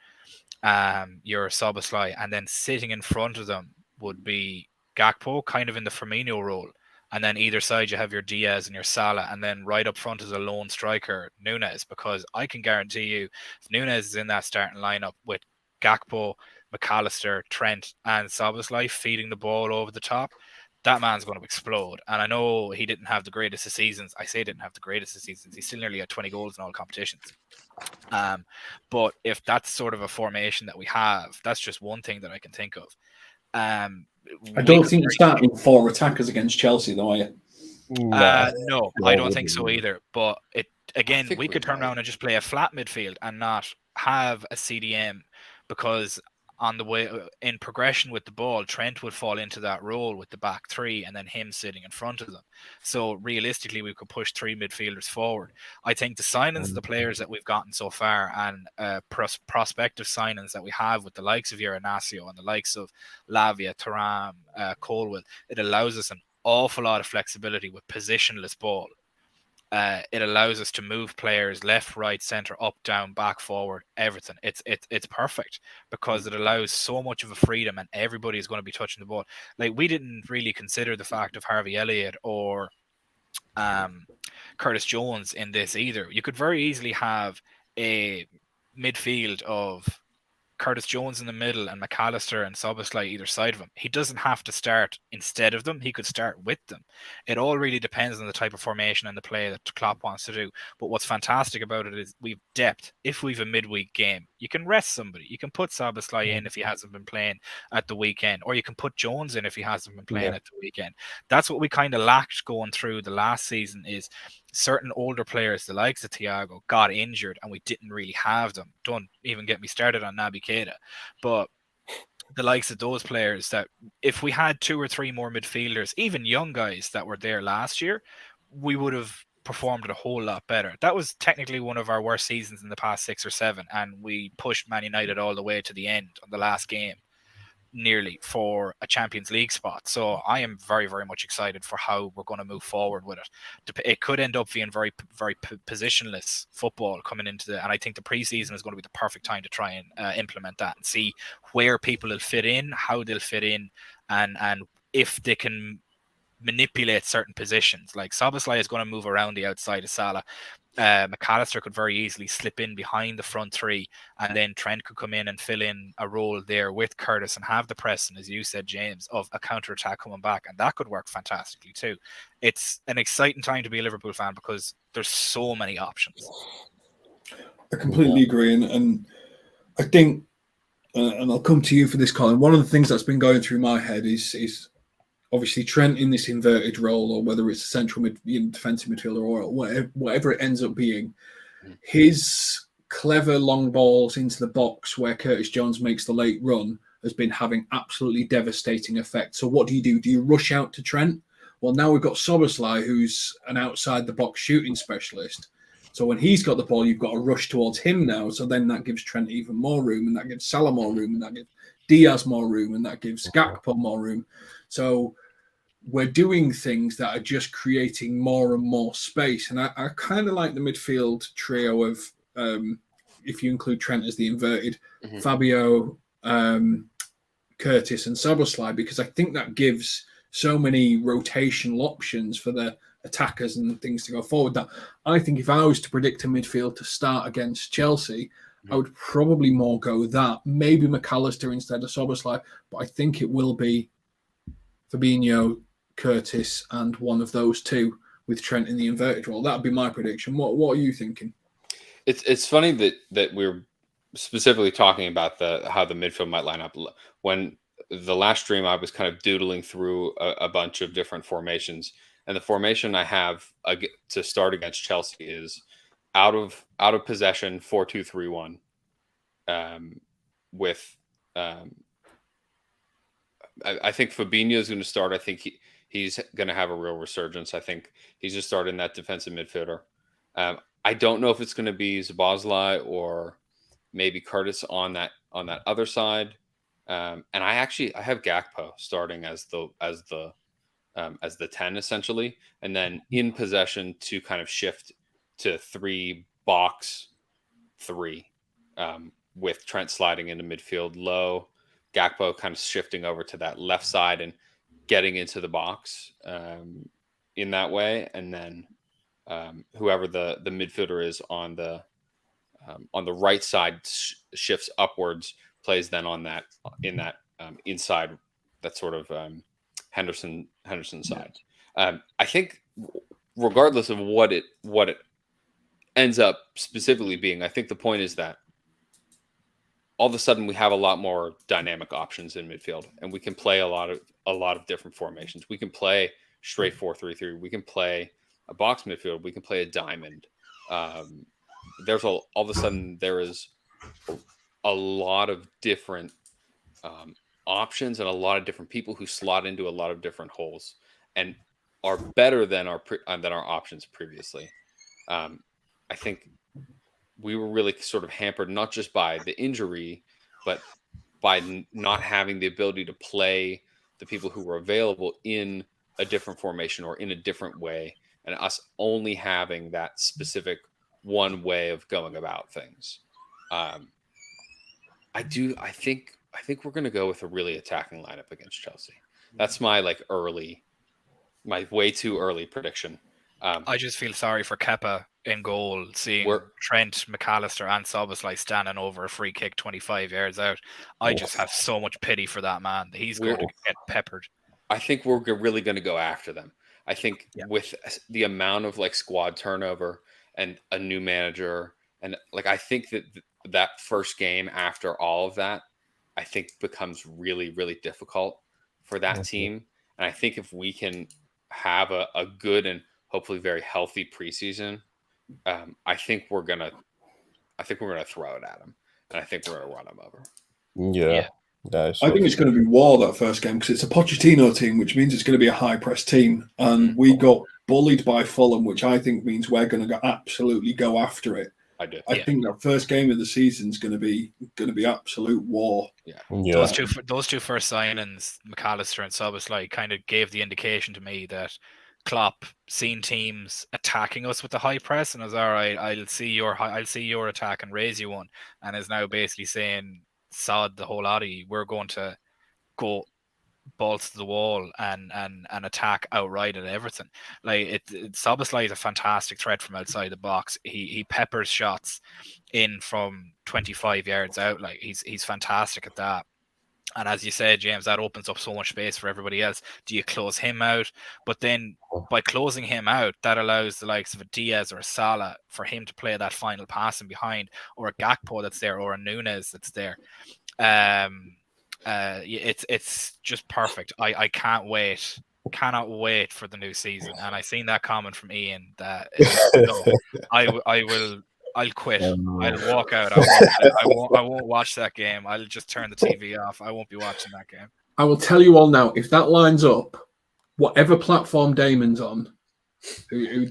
your Szoboszlai, and then sitting in front of them would be Gakpo, kind of in the Firmino role, and then either side you have your Diaz and your Salah, and then right up front is a lone striker, Nunes, because I can guarantee you if Nunes is in that starting lineup with Gakpo, McAllister, Trent and Szoboszlai feeding the ball over the top, that man's going to explode. And I know he didn't have the greatest of seasons. I say didn't have the greatest of seasons. He's still nearly at 20 goals in all competitions. But if that's sort of a formation that we have, that's just one thing that I can think of. I don't think you're starting 4 attackers against Chelsea, though, are you? No, I don't think so either. But we could turn around and just play a flat midfield and not have a CDM, because on the way in progression with the ball, Trent would fall into that role with the back three and then him sitting in front of them. So realistically, we could push 3 midfielders forward. I think the signings of the players that we've gotten so far and prospective signings that we have with the likes of Inacio and the likes of Lavia, Thuram, Colwill, it allows us an awful lot of flexibility with positionless ball. It allows us to move players left, right, center, up, down, back, forward, everything. It's perfect because it allows so much of a freedom, and everybody is going to be touching the ball. Like, we didn't really consider the fact of Harvey Elliott or Curtis Jones in this either. You could very easily have a midfield of Curtis Jones in the middle and McAllister and Szoboszlai either side of him. He doesn't have to start instead of them. He could start with them. It all really depends on the type of formation and the play that Klopp wants to do. But what's fantastic about it is we've depth. If we've a midweek game, you can rest somebody. You can put Szoboszlai in if he hasn't been playing at the weekend, or you can put Jones in if he hasn't been playing at the weekend. That's what we kind of lacked going through the last season, is certain older players, the likes of Thiago, got injured and we didn't really have them. Don't even get me started on Naby Keita. But the likes of those players, that if we had 2 or 3 more midfielders, even young guys that were there last year, we would have performed a whole lot better. That was technically one of our worst seasons in the past 6 or 7, and we pushed Man United all the way to the end on the last game, nearly, for a Champions League spot. So I am very, very much excited for how we're going to move forward with it. It could end up being very, very positionless football coming into and I think the preseason is going to be the perfect time to try and implement that and see where people will fit in, how they'll fit in, and if they can manipulate certain positions. Like Szoboszlai is going to move around the outside of Salah. McAllister could very easily slip in behind the front 3, and then Trent could come in and fill in a role there with Curtis and have the press, and as you said, James, of a counter-attack coming back, and that could work fantastically too. It's an exciting time to be a Liverpool fan because there's so many options. I completely agree, and I think, and I'll come to you for this, Colin, one of the things that's been going through my head is obviously Trent in this inverted role, or whether it's a central defensive midfielder or whatever it ends up being, his clever long balls into the box where Curtis Jones makes the late run has been having absolutely devastating effect. So what do? Do you rush out to Trent? Well, now we've got Szoboszlai, who's an outside the box shooting specialist. So when he's got the ball, you've got to rush towards him now. So then that gives Trent even more room, and that gives Salah more room, and that gives Diaz more room, and that gives Gakpo more room. So we're doing things that are just creating more and more space. And I kind of like the midfield trio of, if you include Trent as the inverted, Fabio, Curtis and Szoboszlai, because I think that gives so many rotational options for the attackers and things to go forward. That I think if I was to predict a midfield to start against Chelsea, I would probably more go that. Maybe McAllister instead of Szoboszlai, but I think it will be Fabinho, Curtis, and one of those two with Trent in the inverted role. That'd be my prediction. What are you thinking? It's funny that we're specifically talking about how the midfield might line up. When the last stream, I was kind of doodling through a bunch of different formations, and the formation I have to start against Chelsea is out of possession 4-2-3-1, with I think Fabinho is going to start. I think he's going to have a real resurgence. I think he's just starting that defensive midfielder. I don't know if it's going to be Szoboszlai or maybe Curtis on that other side. And I have Gakpo starting as the 10 essentially, and then in possession to kind of shift to 3-box-3, with Trent sliding into midfield low, Gakpo kind of shifting over to that left side and getting into the box in that way, and then whoever the midfielder is on the right side shifts upwards, plays then in that inside, that sort of Henderson side. I think regardless of what it ends up specifically being, I think the point is that all of a sudden we have a lot more dynamic options in midfield, and we can play a lot of different formations. We can play straight 4-3-3. We can play a box midfield. We can play a diamond. There's all of a sudden there is a lot of different options and a lot of different people who slot into a lot of different holes and are better than our options previously. I think we were really sort of hampered not just by the injury, but by not having the ability to play the people who were available in a different formation or in a different way, and us only having that specific one way of going about things. I think we're going to go with a really attacking lineup against Chelsea. That's my way too early prediction. I just feel sorry for Kepa in goal, seeing Trent, McAllister, and Szoboszlai standing over a free kick 25 yards out. I just have so much pity for that man. He's going to get peppered. I think we're really going to go after them. I think with the amount of squad turnover and a new manager, and I think that first game after all of that, I think becomes really, really difficult for that team. And I think if we can have a good and hopefully very healthy preseason, I think we're gonna throw it at them, and I think we're gonna run them over. Yeah. I think it's going to be war that first game, because it's a Pochettino team, which means it's going to be a high press team, and we got bullied by Fulham, which I think means we're going to absolutely go after it. I think that first game of the season is going to be absolute war. Yeah. Those two first signings, McAllister and Szoboszlai, kind of gave the indication to me that Klopp seen teams attacking us with the high press and was all right. I'll see your attack and raise you one, and is now basically saying, sod the whole lot of you. We're going to go balls to the wall and attack outright at everything. Szoboszlai is a fantastic threat from outside the box. He peppers shots in from 25 yards out. He's fantastic at that. And as you said, James, that opens up so much space for everybody else. Do you close him out? But then by closing him out, that allows the likes of a Diaz or a Salah for him to play that final pass in behind, or a Gakpo that's there, or a Nunes that's there. It's just perfect. I cannot wait for the new season. And I seen that comment from Ian that I'll quit. I'll walk out. I won't watch that game. I'll just turn the TV off. I won't be watching that game. I will tell you all now, if that lines up, whatever platform Damon's on, who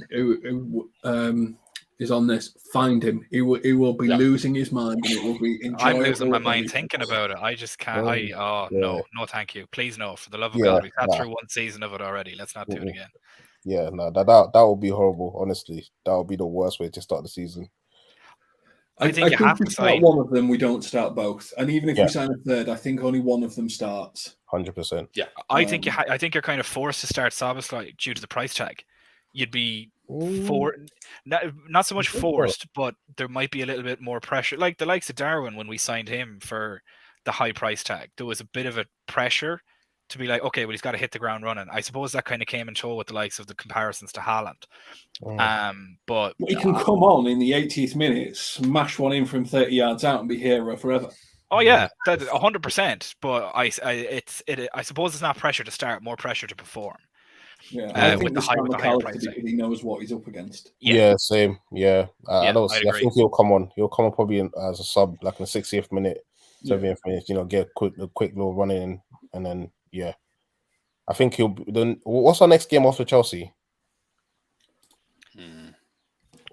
is on this. Find him. He will be losing his mind, and it will be enjoyable. I'm losing my mind thinking about it. I just can't. No, thank you. Please, no. For the love of God, we've had through one season of it already. Let's not do it again. Yeah, no, that would be horrible. Honestly, that would be the worst way to start the season. I think you have to to start sign one of them. We don't start both, and even if we sign a third, I think only one of them starts. 100%. Yeah, I think you're kind of forced to start Szoboszlai due to the price tag. You'd be not so much forced, but there might be a little bit more pressure. Like the likes of Darwin when we signed him for the high price tag, there was a bit of a pressure to be like, okay, well, he's got to hit the ground running. I suppose that kind of came in tow with the likes of the comparisons to Haaland. But he can come on in the 80th minute, smash one in from 30 yards out, and be hero forever. Oh yeah, 100%. But I suppose it's not pressure to start, more pressure to perform. Yeah, I think with the higher price tag, he knows what he's up against. Yeah, same. Yeah, I think he'll come on. He'll come on probably as a sub, like in the 60th minute, 70th minute. Get a quick little run in, and then I think he'll. Then what's our next game after Chelsea?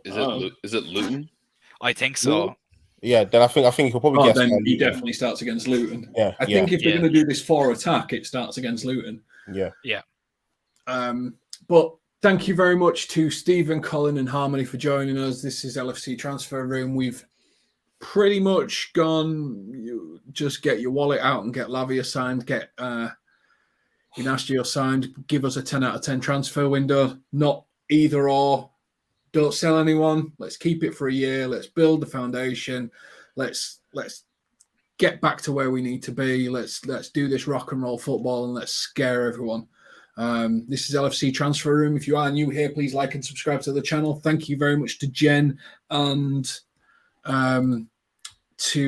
Is it Luton? I think so. Yeah, then I think he'll probably get. Then he definitely starts against Luton. Yeah, I think if they're going to do this 4 attack, it starts against Luton. Yeah. But thank you very much to Stephen, Colin, and Harmony for joining us. This is LFC Transfer Room. We've pretty much gone. You just get your wallet out and get Lavia signed. Get Inacio signed. Give us a 10 out of 10 transfer window. Not either or. Don't sell anyone. Let's keep it for a year. Let's build the foundation. Let's get back to where we need to be. Let's do this rock and roll football and let's scare everyone. This is LFC Transfer Room. If you are new here, please like and subscribe to the channel. Thank you very much to Jen and to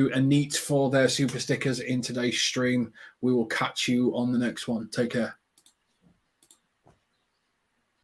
Anit for their super stickers in today's stream. We will catch you on the next one. Take care.